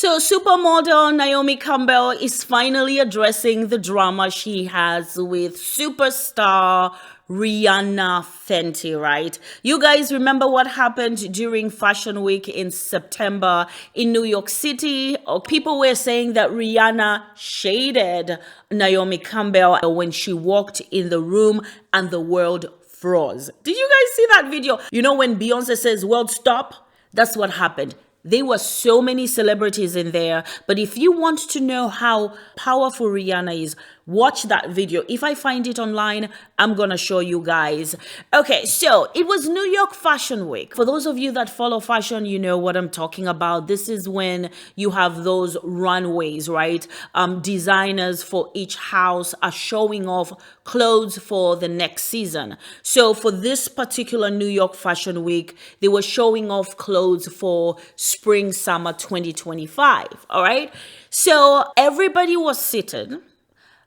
So, supermodel Naomi Campbell is finally addressing the drama she has with superstar Rihanna Fenty, right? You guys remember what happened during Fashion Week in September in New York City? People were saying that Rihanna shaded Naomi Campbell when she walked in the room and the world froze. Did you guys see that video? You know, when Beyonce says, "World, stop," that's what happened. There were so many celebrities in there. But if you want to know how powerful Rihanna is, watch that video. If I find it online, I'm going to show you guys. Okay, so it was New York Fashion Week. For those of you that follow fashion, you know what I'm talking about. This is when you have those runways, right? Designers for each house are showing off clothes for the next season. So for this particular New York Fashion Week, they were showing off clothes for spring summer 2025. All right, so everybody was seated.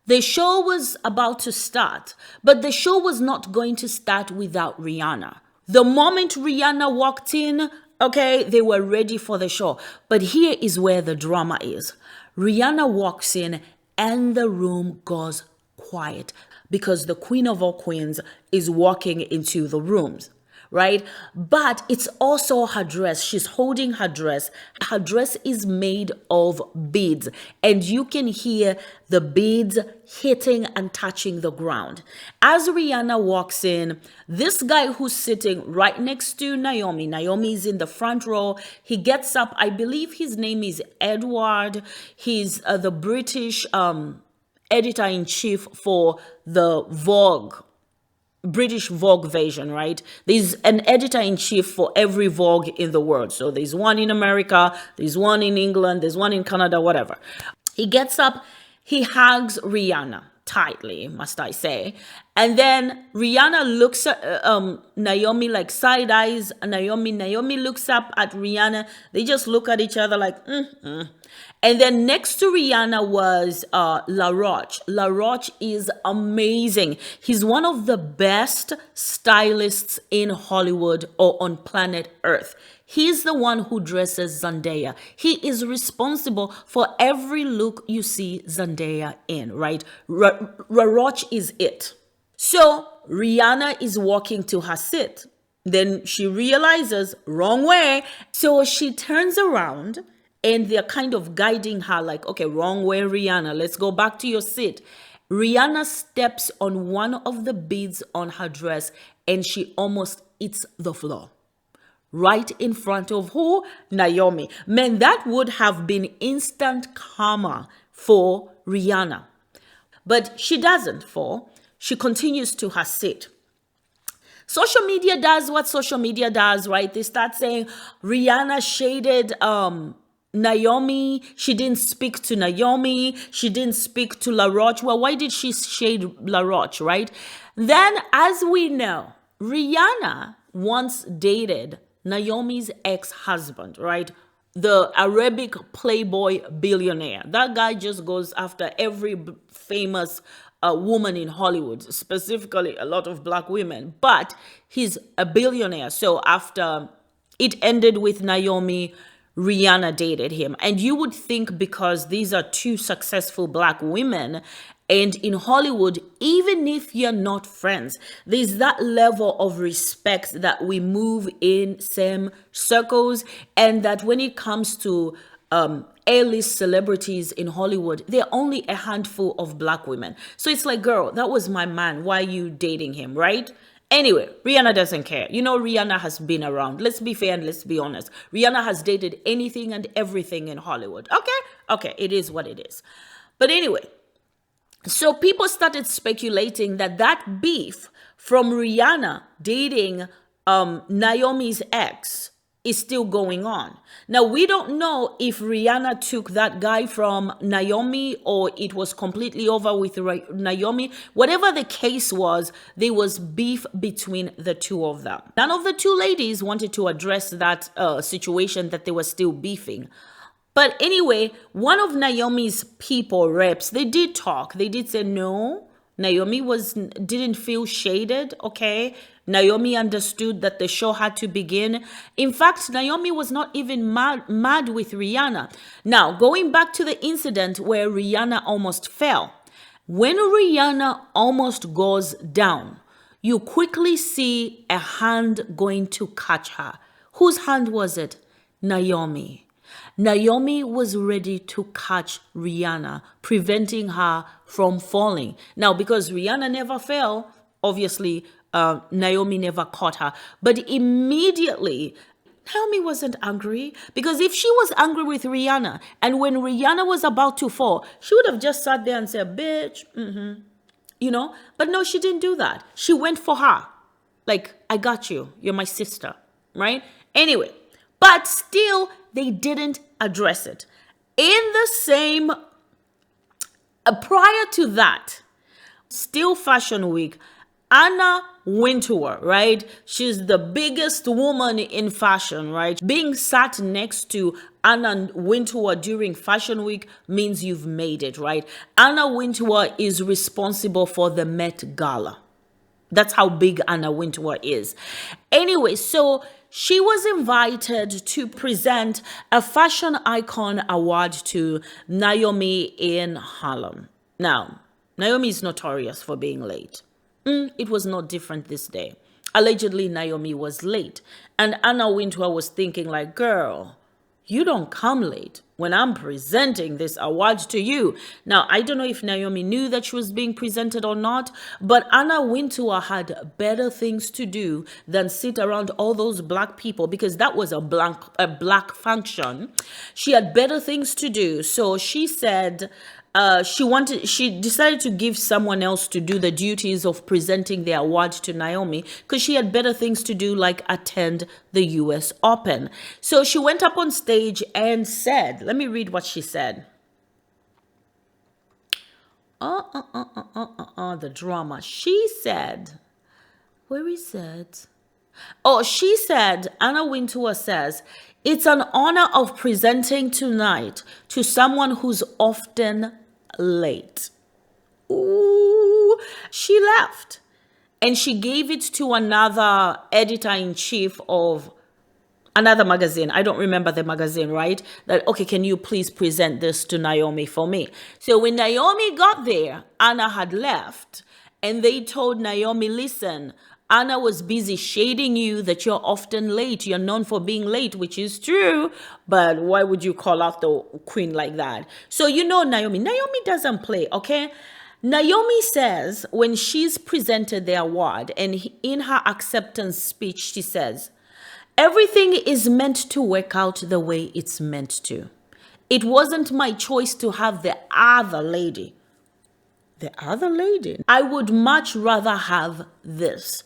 The show was about to start, but the show was not going to start without Rihanna. The moment Rihanna walked in, okay, they were ready for the show. But here is where the drama is. Rihanna walks in and the room goes quiet because the queen of all queens is walking into the rooms. Right? But it's also her dress. She's holding her dress. Her dress is made of beads, and you can hear the beads hitting and touching the ground. As Rihanna walks in, this guy who's sitting right next to Naomi is in the front row. He gets up. I believe his name is Edward. He's the British editor-in-chief for the British Vogue version, right? There's an editor-in-chief for every Vogue in the world. So there's one in America, there's one in England, there's one in Canada, whatever. He gets up, he hugs Rihanna tightly, must I say. And then Rihanna looks at Naomi, like side eyes Naomi. Naomi looks up at Rihanna. They just look at each other like, And then next to Rihanna was La Roche. La Roche is amazing. He's one of the best stylists in Hollywood or on planet Earth. He's the one who dresses Zendaya. He is responsible for every look you see Zendaya in, right? La Roche is it. So Rihanna is walking to her seat. Then she realizes, wrong way. So she turns around and they're kind of guiding her like, okay, wrong way, Rihanna. Let's go back to your seat. Rihanna steps on one of the beads on her dress and she almost hits the floor. Right in front of who? Naomi. Man, that would have been instant karma for Rihanna. But she doesn't fall. She continues to her seat. Social media does what social media does, right? They start saying Rihanna shaded Naomi. She didn't speak to Naomi. She didn't speak to La Roche. Well, why did she shade La Roche, right? Then, as we know, Rihanna once dated Naomi's ex-husband, right? The Arabic playboy billionaire. That guy just goes after every famous woman in Hollywood, specifically a lot of black women, but he's a billionaire. So after it ended with Naomi, Rihanna dated him. And you would think because these are two successful black women, and in Hollywood, even if you're not friends, there's that level of respect that we move in same circles, and that when it comes to A-list celebrities in Hollywood, they're only a handful of black women. So it's like, girl, that was my man. Why are you dating him, right? Anyway, Rihanna doesn't care. You know, Rihanna has been around. Let's be fair and let's be honest. Rihanna has dated anything and everything in Hollywood. Okay, it is what it is. But anyway, so people started speculating that beef from Rihanna dating Naomi's ex is still going on. Now, we don't know if Rihanna took that guy from Naomi or it was completely over with Naomi. Whatever the case was, there was beef between the two of them. None of the two ladies wanted to address that situation that they were still beefing. But anyway, one of Naomi's people, reps, they did talk. They did say, no, Naomi didn't feel shaded, okay? Naomi understood that the show had to begin. In fact, Naomi was not even mad with Rihanna. Now, going back to the incident where Rihanna almost fell. When Rihanna almost goes down, you quickly see a hand going to catch her. Whose hand was it? Naomi. Naomi was ready to catch Rihanna, preventing her from falling. Now, because Rihanna never fell, obviously, Naomi never caught her. But immediately, Naomi wasn't angry, because if she was angry with Rihanna and when Rihanna was about to fall, she would have just sat there and said, bitch, But no, she didn't do that. She went for her. Like, I got you. You're my sister, right? Anyway, but still, they didn't address it. In the same, prior to that, still Fashion Week, Anna Wintour, right? She's the biggest woman in fashion, right? Being sat next to Anna Wintour during Fashion Week means you've made it, right? Anna Wintour is responsible for the Met Gala. That's how big Anna Wintour is. Anyway, so she was invited to present a fashion icon award to Naomi in Harlem. Now, Naomi is notorious for being late. It was not different this day. Allegedly, Naomi was late. And Anna Wintour was thinking like, girl, you don't come late when I'm presenting this award to you. Now, I don't know if Naomi knew that she was being presented or not, but Anna Wintour had better things to do than sit around all those black people, because that was a black function. She had better things to do. So she said, she decided to give someone else to do the duties of presenting the award to Naomi, because she had better things to do, like attend the US Open. So she went up on stage and said, let me read what she said. The drama. She said, where is it? Oh, she said, Anna Wintour says, it's an honor of presenting tonight to someone who's often late. Ooh, she left. And she gave it to another editor-in-chief of another magazine. I don't remember the magazine, right? That, okay, can you please present this to Naomi for me? So when Naomi got there, Anna had left. And they told Naomi, listen, Anna was busy shading you that you're often late. You're known for being late, which is true. But why would you call out the queen like that? So you know Naomi. Naomi doesn't play, okay? Naomi says when she's presented the award, and in her acceptance speech, she says, everything is meant to work out the way it's meant to. It wasn't my choice to have the other lady. The other lady? I would much rather have this.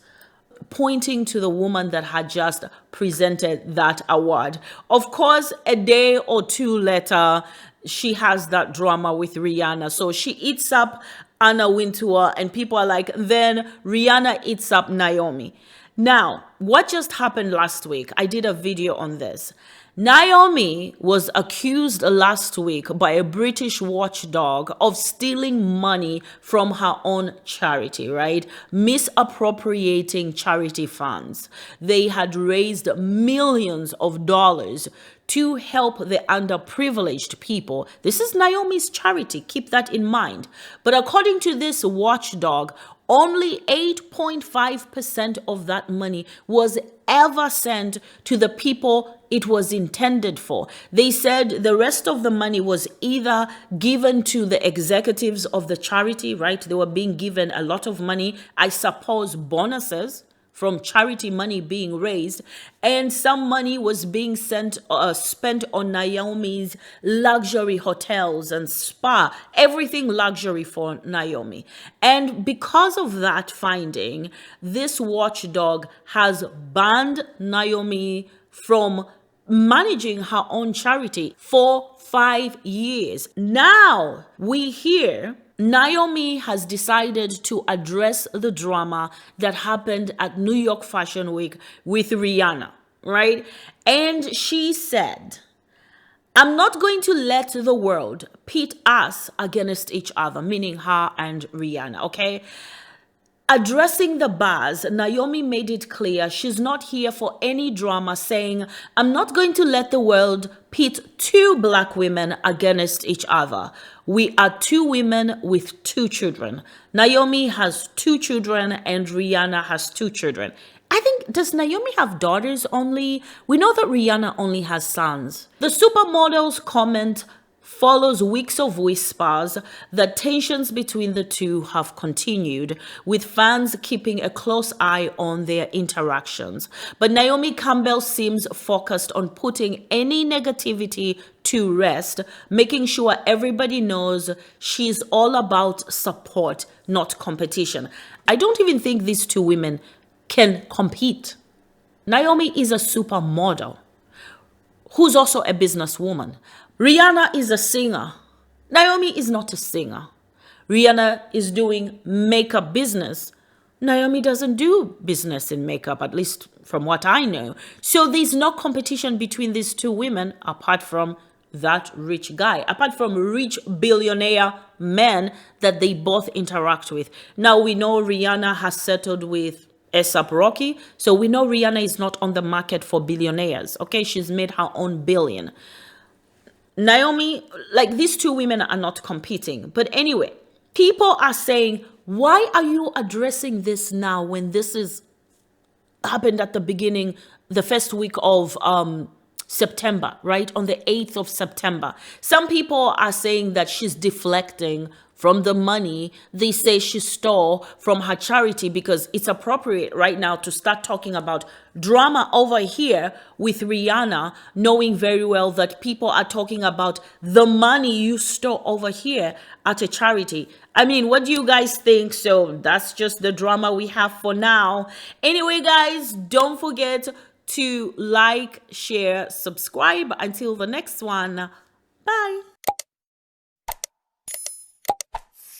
Pointing to the woman that had just presented that award. Of course, a day or two later, she has that drama with Rihanna. So she eats up Anna Wintour, and people are like, then Rihanna eats up Naomi. Now, what just happened last week? I did a video on this. Naomi was accused last week by a British watchdog of stealing money from her own charity, right? Misappropriating charity funds. They had raised millions of dollars to help the underprivileged people. This is Naomi's charity. Keep that in mind. But according to this watchdog, only 8.5% of that money was ever sent to the people it was intended for. They said the rest of the money was either given to the executives of the charity, right? They were being given a lot of money, I suppose bonuses from charity money being raised, and some money was being spent on Naomi's luxury hotels and spa, everything luxury for Naomi. And because of that finding, this watchdog has banned Naomi from managing her own charity for 5 years. Now we hear Naomi has decided to address the drama that happened at New York Fashion Week with Rihanna, right? And she said, I'm not going to let the world pit us against each other, meaning her and Rihanna, okay? Addressing the bars, Naomi made it clear she's not here for any drama, saying, I'm not going to let the world pit two black women against each other. We are two women with two children. Naomi has two children and Rihanna has two children. I think, does Naomi have daughters only? We know that Rihanna only has sons. The supermodel's comment follows weeks of whispers that tensions between the two have continued, with fans keeping a close eye on their interactions. But Naomi Campbell seems focused on putting any negativity to rest, making sure everybody knows she's all about support, not competition. I don't even think these two women can compete. Naomi is a supermodel who's also a businesswoman. Rihanna is a singer. Naomi is not a singer. Rihanna is doing makeup business. Naomi doesn't do business in makeup, at least from what I know. So there's no competition between these two women apart from that rich guy, apart from rich billionaire men that they both interact with. Now we know Rihanna has settled with A$AP Rocky, so we know Rihanna is not on the market for billionaires. Okay, she's made her own billion. Naomi, like these two women are not competing. But anyway, people are saying, why are you addressing this now when this is happened at the beginning, the first week of September, right? On the 8th of September. Some people are saying that she's deflecting from the money they say she stole from her charity, because it's appropriate right now to start talking about drama over here with Rihanna, knowing very well that people are talking about the money you stole over here at a charity. I mean, what do you guys think? So that's just the drama we have for now. Anyway, guys, don't forget to like, share, subscribe. Until the next one, bye.